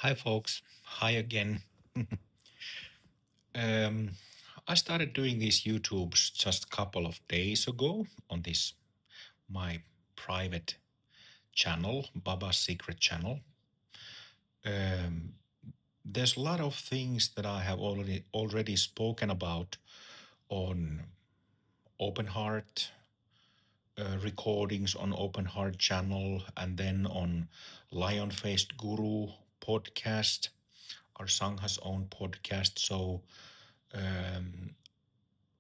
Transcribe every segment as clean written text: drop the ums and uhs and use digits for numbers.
Hi, folks. Hi again. um, I started doing these YouTubes just a couple of days ago on this my private channel, Baba's Secret channel. Um, there's a lot of things that I have already spoken about on Open Heart recordings on Open Heart channel, and then on Lion Faced Guru podcast, our Sangha's own podcast. So um,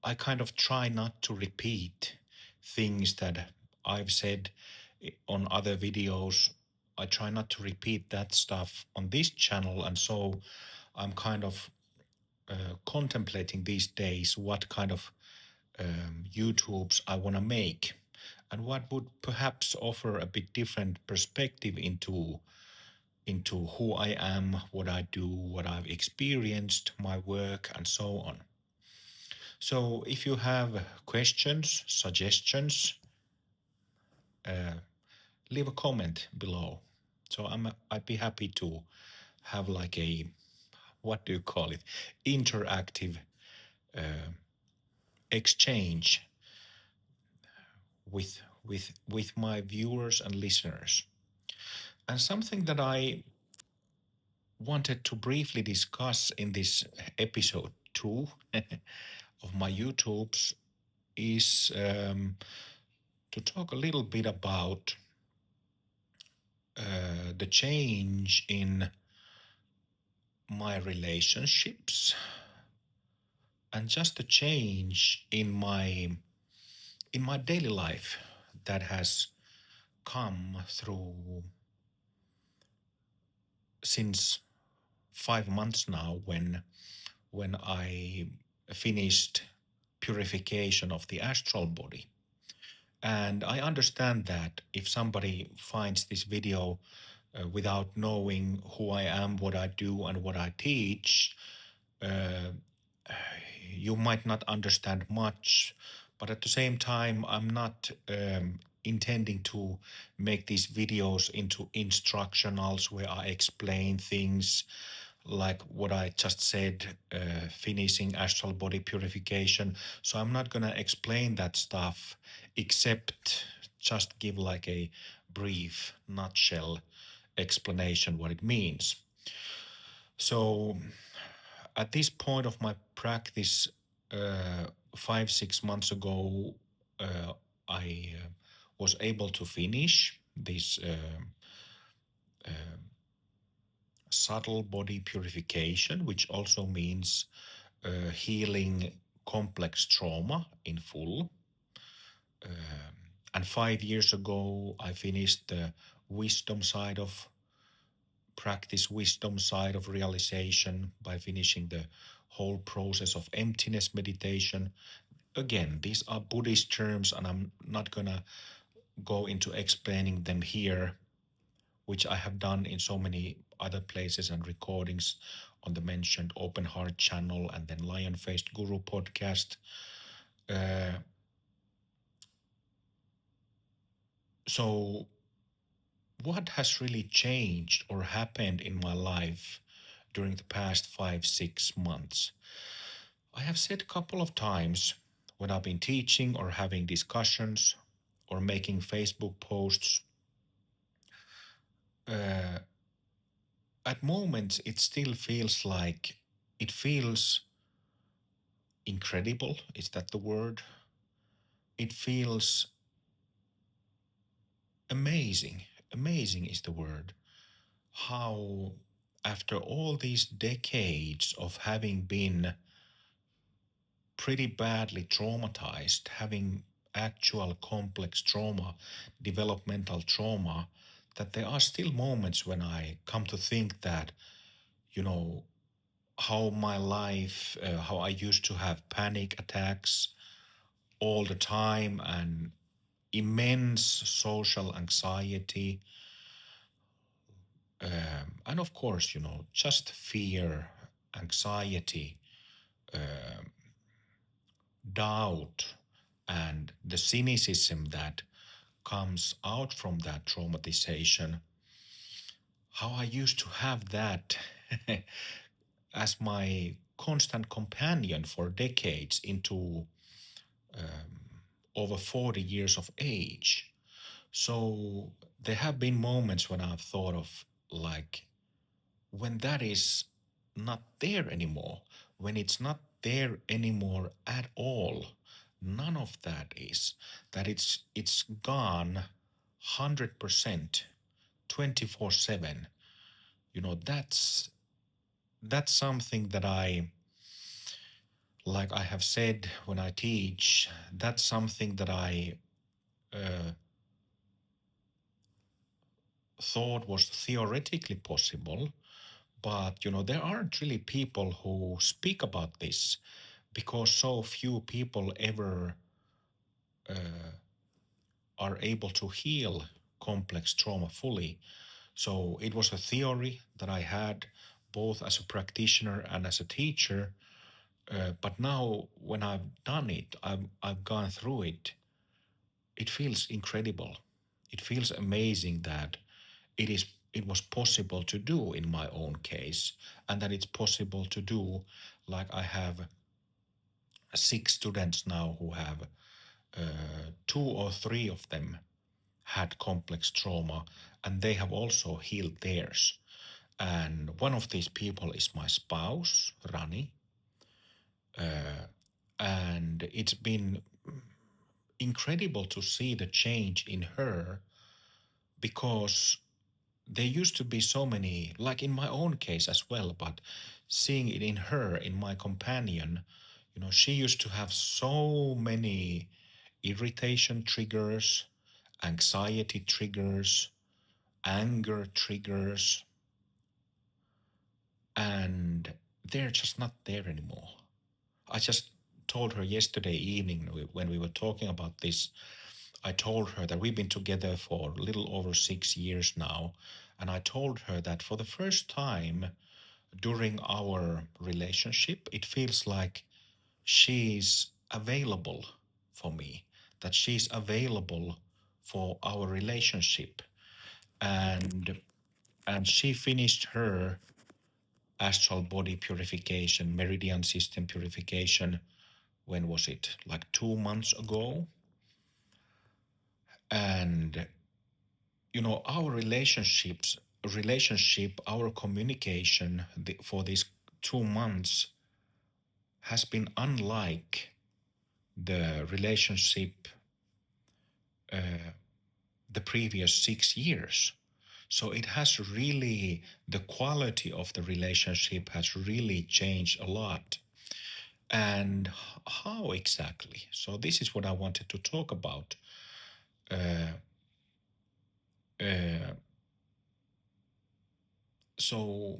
I kind of try not to repeat things that I've said on other videos. I try not to repeat that stuff on this channel, and so I'm kind of contemplating these days what kind of YouTubes I want to make, and what would perhaps offer a bit different perspective into who I am, what I do, what I've experienced, my work, and so on. So if you have questions, suggestions, uh, leave a comment below. So I'd be happy to have like a, what do you call it, interactive uh, exchange with my viewers and listeners. And something that I wanted to briefly discuss in this episode 2 of my YouTubes is to talk a little bit about the change in my relationships and just the change in my daily life that has come through since 5 months now, when I finished purification of the astral body. And I understand that if somebody finds this video without knowing who I am, what I do, and what I teach, uh, you might not understand much. But at the same time, I'm not intending to make these videos into instructionals where I explain things like what I just said, finishing astral body purification. So I'm not going to explain that stuff, except just give like a brief nutshell explanation what it means. So at this point of my practice, 5-6 months ago, I was able to finish this subtle body purification, which also means healing complex trauma in full. And 5 years ago, I finished the wisdom side of practice, wisdom side of realization, by finishing the whole process of emptiness meditation. Again, these are Buddhist terms, and I'm not going to go into explaining them here, which I have done in so many other places and recordings on the mentioned Open Heart channel and then Lion Faced Guru podcast. So what has really changed or happened in my life during the past 5-6 months? I have said a couple of times when I've been teaching or having discussions or making Facebook posts, at moments it still feels like, it feels incredible. Is that the word? It feels amazing. Amazing is the word. How, after all these decades of having been pretty badly traumatized, having actual complex trauma, developmental trauma, that there are still moments when I come to think that, how my life, how I used to have panic attacks all the time and immense social anxiety. And of course, just fear, anxiety, doubt, and the cynicism that comes out from that traumatization. how I used to have that as my constant companion for decades into over 40 years of age. So there have been moments when I've thought of, like, when that is not there anymore, when it's not there anymore at all, none of that is, that it's gone 100%, 24/7. That's something that like I have said when I teach, that's something that I uh, thought was theoretically possible. But there aren't really people who speak about this, because so few people ever are able to heal complex trauma fully. So it was a theory that I had both as a practitioner and as a teacher. But now, when I've done it, I've gone through it. It feels incredible. It feels amazing that it is it was possible to do in my own case, and that it's possible to do. Like, I have 6 students now who have 2 or 3 of them had complex trauma, and they have also healed theirs. And one of these people is my spouse, Rani, and it's been incredible to see the change in her, because there used to be so many, like in my own case as well, but seeing it in her, in my companion, she used to have so many irritation triggers, anxiety triggers, anger triggers, and they're just not there anymore. I just told her yesterday evening when we were talking about this. I told her that we've been together for a little over 6 years now. And I told her that for the first time during our relationship, it feels like she's available for me, that she's available for our relationship. And she finished her astral body purification, meridian system purification. When was it? Like 2 months ago. And our relationship, our communication for these 2 months has been unlike the relationship the previous 6 years. So it has really, the quality of the relationship has really changed a lot. And how exactly? So this is what I wanted to talk about. Uh, so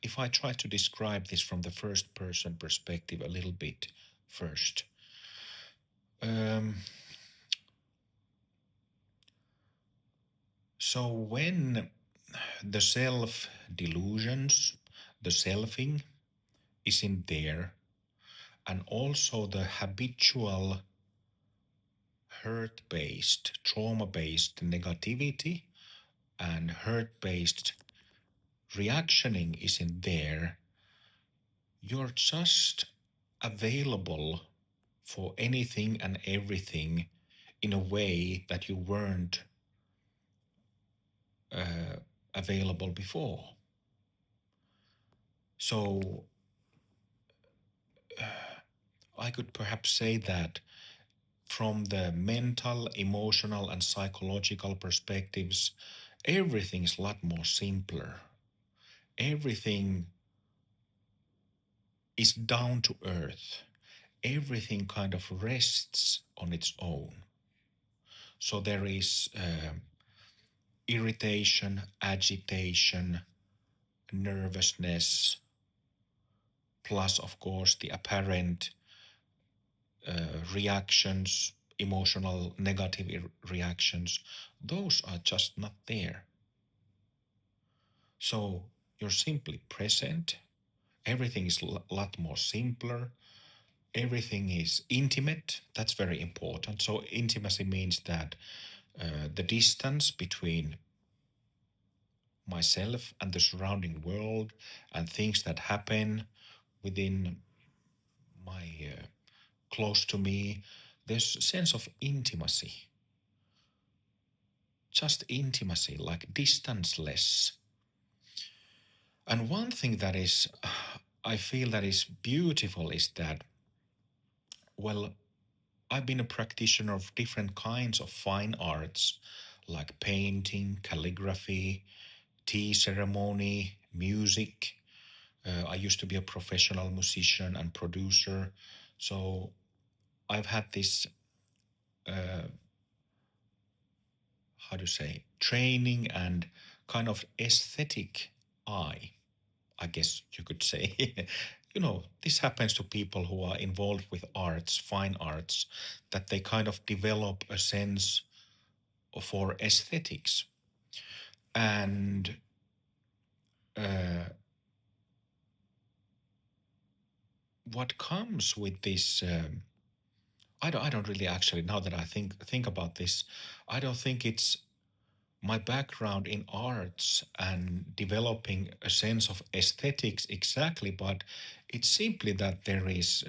if I try to describe this from the first person perspective a little bit first. Um, so when the self delusions, the selfing is in there, and also the habitual hurt-based, trauma-based negativity and hurt-based reactioning is in there, you're just available for anything and everything in a way that you weren't available before. So I could perhaps say that from the mental, emotional, and psychological perspectives, everything is a lot more simpler. Everything is down to earth. Everything kind of rests on its own. So there is irritation, agitation, nervousness, plus, of course, the apparent reactions, emotional negative reactions. Those are just not there. So you're simply present. Everything is a lot more simpler. Everything is intimate. That's very important. So intimacy means that the distance between myself and the surrounding world and things that happen within my close to me, there's a sense of intimacy, just intimacy, like distance less. And one thing that is, I feel that is beautiful is that, well, I've been a practitioner of different kinds of fine arts, like painting, calligraphy, tea ceremony, music. I used to be a professional musician and producer. So I've had this, uh, how to say, training and kind of aesthetic eye, I guess you could say. This happens to people who are involved with arts, fine arts, that they kind of develop a sense for aesthetics. And uh, what comes with this, I don't really actually, now that I think about this, I don't think it's my background in arts and developing a sense of aesthetics exactly, but it's simply that there is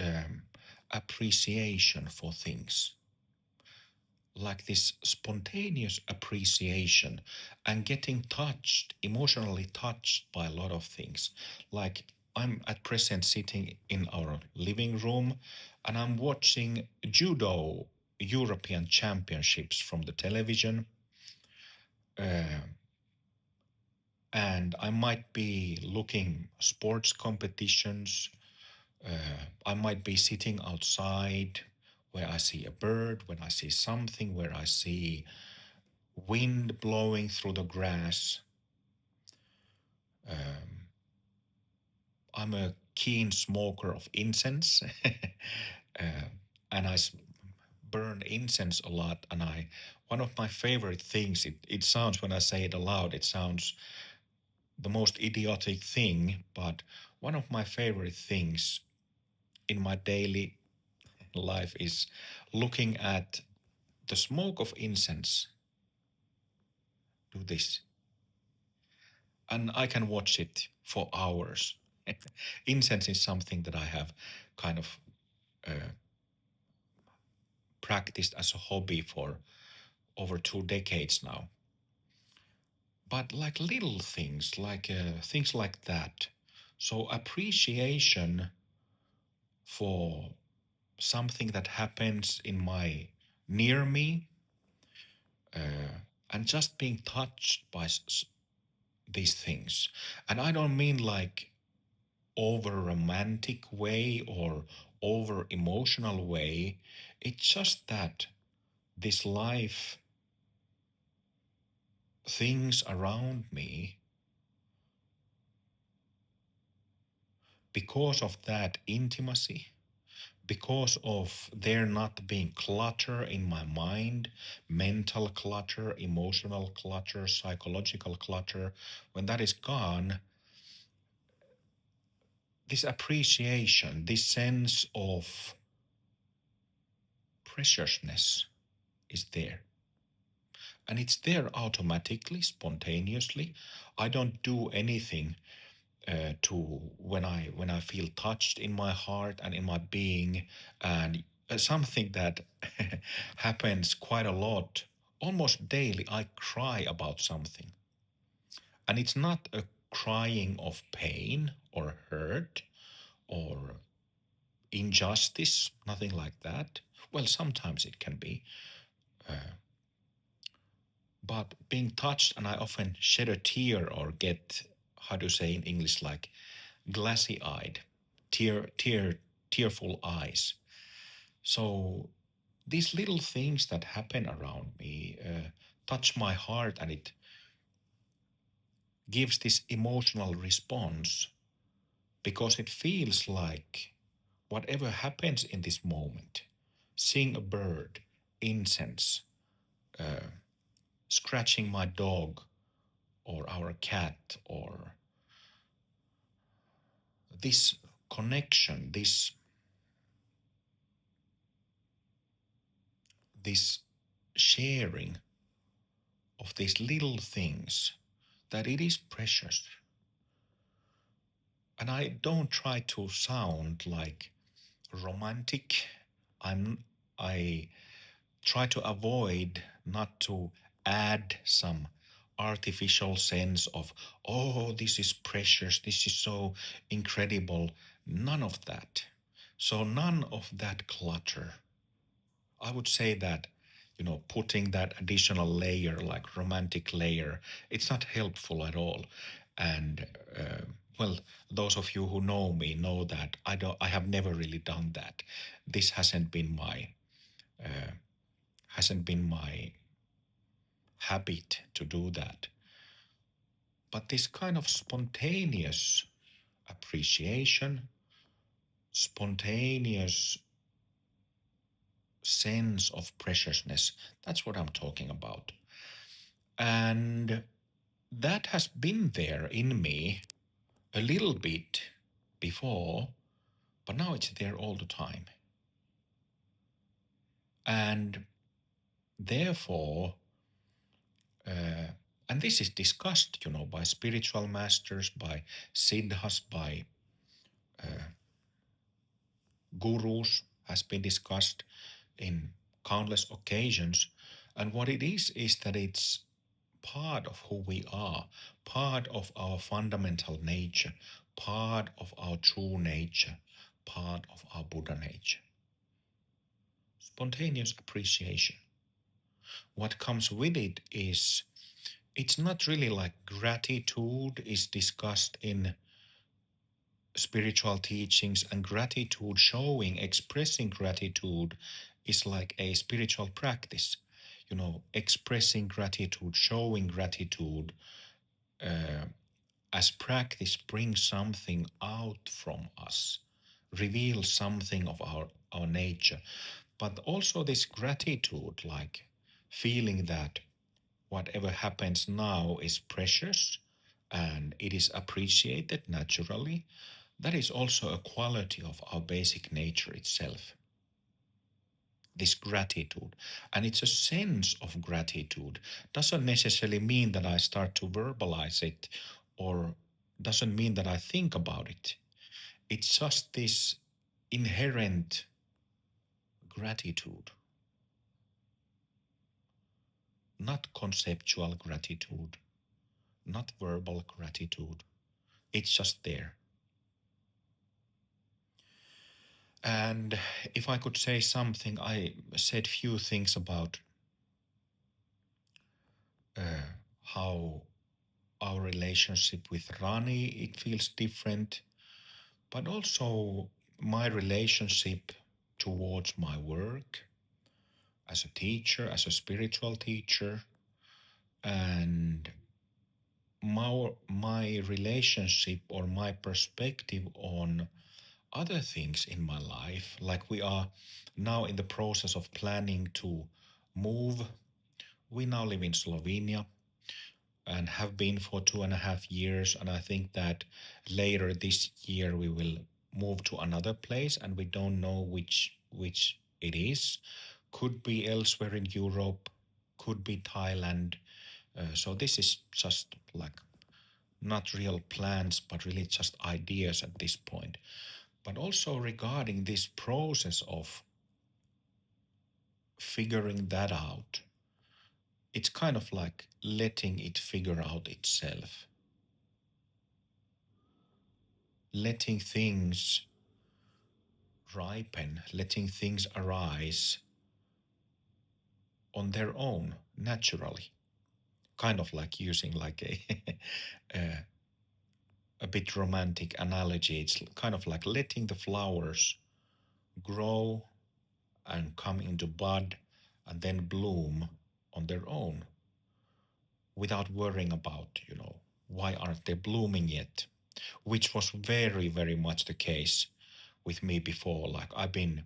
appreciation for things, like this spontaneous appreciation and getting touched, emotionally touched by a lot of things. Like I'm at present sitting in our living room and I'm watching judo European championships from the television. Uh, and I might be looking sports competitions. I might be sitting outside where I see a bird, when I see something, where I see wind blowing through the grass. Um, I'm a keen smoker of incense, uh, and burn incense a lot. And one of my favorite things. It sounds, when I say it aloud, it sounds the most idiotic thing, but one of my favorite things in my daily life is looking at the smoke of incense do this, and I can watch it for hours. Incense is something that I have kind of uh, practiced as a hobby for over 2 decades now. But like little things, like things like that. So appreciation for something that happens in my near me, and just being touched by these things. And I don't mean like over romantic way or over emotional way. It's just that this life, things around me, because of that intimacy, because of there not being clutter in my mind, mental clutter, emotional clutter, psychological clutter, when that is gone, this appreciation, this sense of preciousness is there. And it's there automatically, spontaneously. I don't do anything to when I feel touched in my heart and in my being, and something that happens quite a lot, almost daily. I cry about something, and it's not a crying of pain or hurt or injustice, nothing like that. Well, sometimes it can be, but being touched, and I often shed a tear or get, how to say in English, like glassy eyed, tearful eyes. So these little things that happen around me touch my heart, and it gives this emotional response because it feels like whatever happens in this moment, seeing a bird, incense, scratching my dog or our cat, or this connection, this sharing of these little things, that it is precious. And I don't try to sound like romantic. I try to avoid not to add some artificial sense of, oh, this is precious, this is so incredible. None of that. So none of that clutter. I would say that, putting that additional layer, like romantic layer, it's not helpful at all. And well, those of you who know me know that I have never really done that. This uh, hasn't been my habit to do that. But this kind of spontaneous appreciation, spontaneous sense of preciousness, that's what I'm talking about. And that has been there in me a little bit before, but now it's there all the time. And therefore, uh, and this is discussed, by spiritual masters, by siddhas, by gurus, has been discussed in countless occasions. And what it is that it's part of who we are, part of our fundamental nature, part of our true nature, part of our Buddha nature. Spontaneous appreciation. What comes with it is, it's not really like gratitude is discussed in spiritual teachings, and gratitude, showing, expressing gratitude is like a spiritual practice. Expressing gratitude, showing gratitude as practice brings something out from us, reveals something of our nature. But also this gratitude, like feeling that whatever happens now is precious and it is appreciated naturally, that is also a quality of our basic nature itself. This gratitude. And it's a sense of gratitude. Doesn't necessarily mean that I start to verbalize it, or doesn't mean that I think about it. It's just this inherent gratitude, not conceptual gratitude, not verbal gratitude. It's just there. And if I could say something, I said few things about how our relationship with Rani, it feels different, but also my relationship towards my work as a teacher, as a spiritual teacher, and my relationship or my perspective on other things in my life. Like, we are now in the process of planning to move. We now live in Slovenia and have been for 2.5 years. And I think that later this year we will move to another place, and we don't know which it is. Could be elsewhere in Europe, could be Thailand. So this is just like not real plans, but really just ideas at this point. But also regarding this process of figuring that out, it's kind of like letting it figure out itself, letting things ripen, letting things arise on their own naturally. Kind of like using like a bit romantic analogy. It's kind of like letting the flowers grow and come into bud and then bloom on their own without worrying about, why aren't they blooming yet? Which was very, very much the case with me before. Like, um,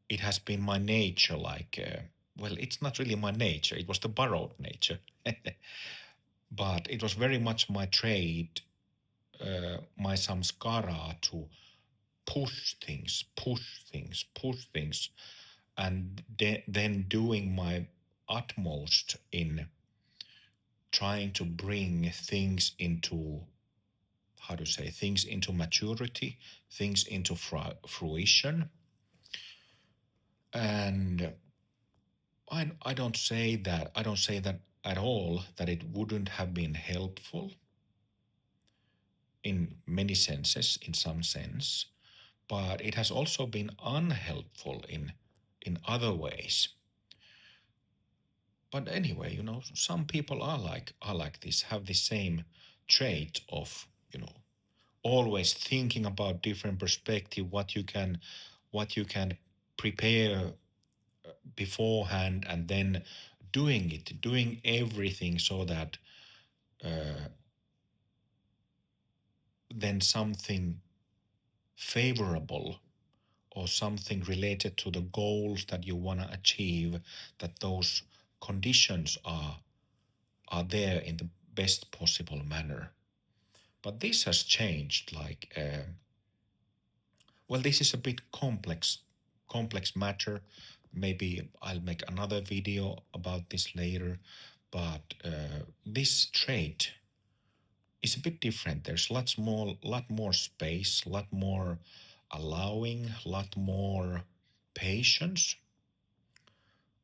it has been my nature, like, well, it's not really my nature, it was the borrowed nature. But it was very much my trade, my samskara, to push things, and then doing my utmost in trying to bring things into, how to say, things into maturity, things into fruition. And I don't say that, at all, that it wouldn't have been helpful in many senses, in some sense, but it has also been unhelpful in other ways. But anyway, some people are like this, have the same trait of, always thinking about different perspective, what you can prepare beforehand, and then doing everything so that uh, then something favorable or something related to the goals that you want to achieve, that those conditions are there in the best possible manner. But this has changed, like, well, this is a bit complex matter. Maybe I'll make another video about this later. But this trait is a bit different. There's lot more space, lot more allowing, lot more patience,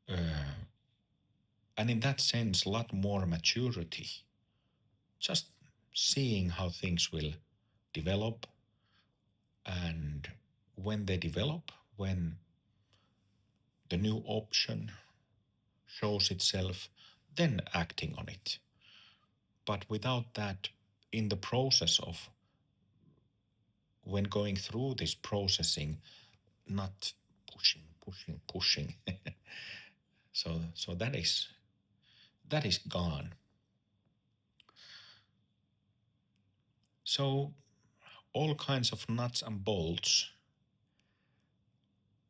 uh, and in that sense, a lot more maturity. Just seeing how things will develop, and when they develop, when the new option shows itself, then acting on it. But without that, in the process of, when going through this processing, not pushing. So that is gone. So all kinds of nuts and bolts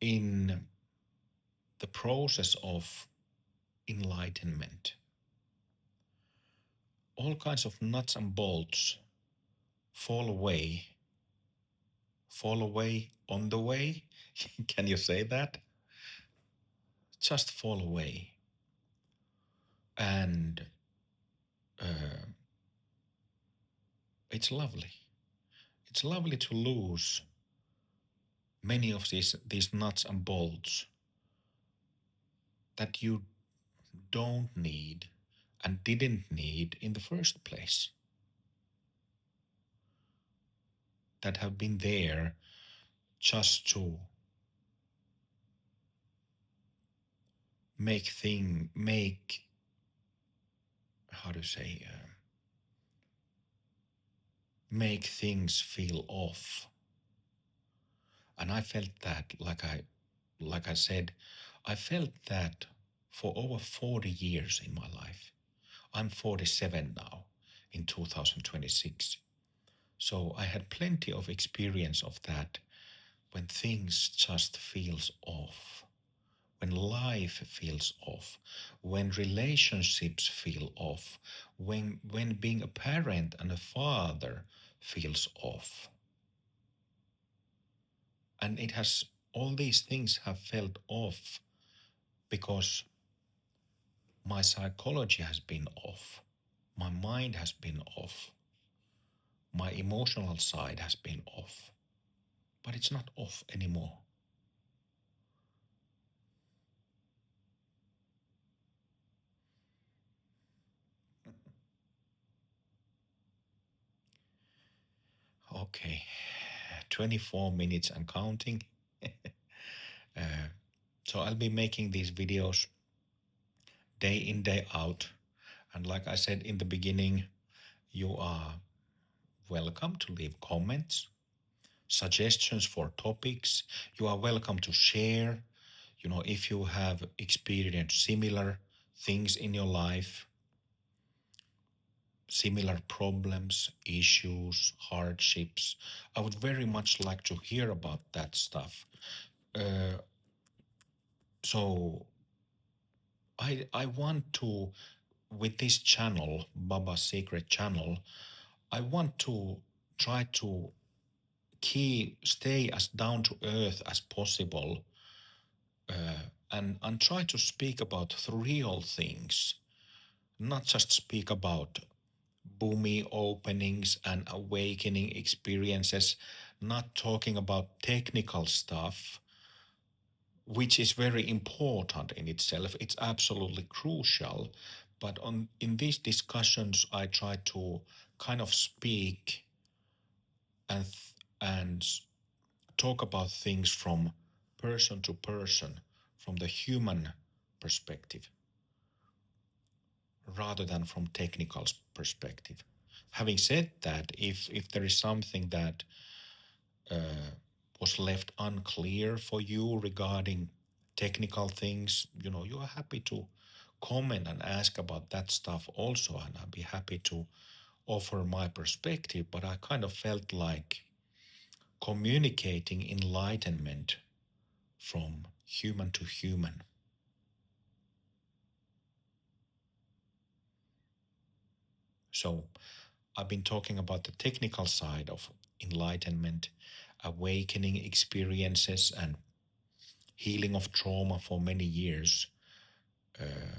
in the process of enlightenment. All kinds of nuts and bolts fall away, on the way. Can you say that? Just fall away. And uh, it's lovely. It's lovely to lose many of these nuts and bolts that you don't need and didn't need in the first place, that have been there just to make, how to say, make things feel off. And I felt that, like I said, I felt that for over 40 years in my life. I'm 47 now, in 2026. So I had plenty of experience of that, when things just feels off, when life feels off, when relationships feel off, when being a parent and a father feels off. And all these things have felt off because my psychology has been off, my mind has been off, my emotional side has been off. But it's not off anymore. Okay, 24 minutes and counting. uh, so I'll be making these videos day in, day out. And like I said in the beginning, you are welcome to leave comments, suggestions for topics. You are welcome to share, if you have experienced similar things in your life, similar problems, issues, hardships. I would very much like to hear about that stuff. Uh, so I want to, with this channel, Baba's Secret Channel, I want to try to stay as down to earth as possible, and try to speak about the real things, not just speak about boomy openings and awakening experiences, not talking about technical stuff, which is very important in itself. It's absolutely crucial. But in these discussions, I try to kind of speak and and talk about things from person to person, from the human perspective, rather than from technical perspective. Having said that, if there is something that was left unclear for you regarding technical things, you are happy to comment and ask about that stuff also, and I'd be happy to offer my perspective. But I kind of felt like communicating enlightenment from human to human. So I've been talking about the technical side of enlightenment, awakening experiences, and healing of trauma for many years.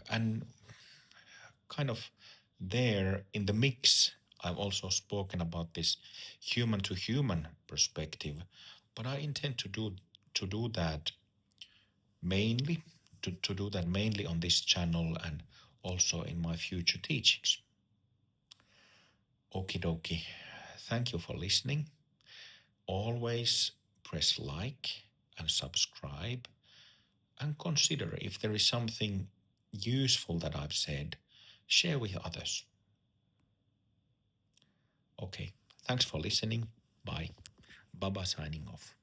And kind of there in the mix, I've also spoken about this human to human perspective, but I intend to do that mainly to do that mainly on this channel and also in my future teachings. Okie dokie. Thank you for listening. Always press like and subscribe, and consider if there is something useful that I've said, share with others. Okay, thanks for listening. Bye. Baba signing off.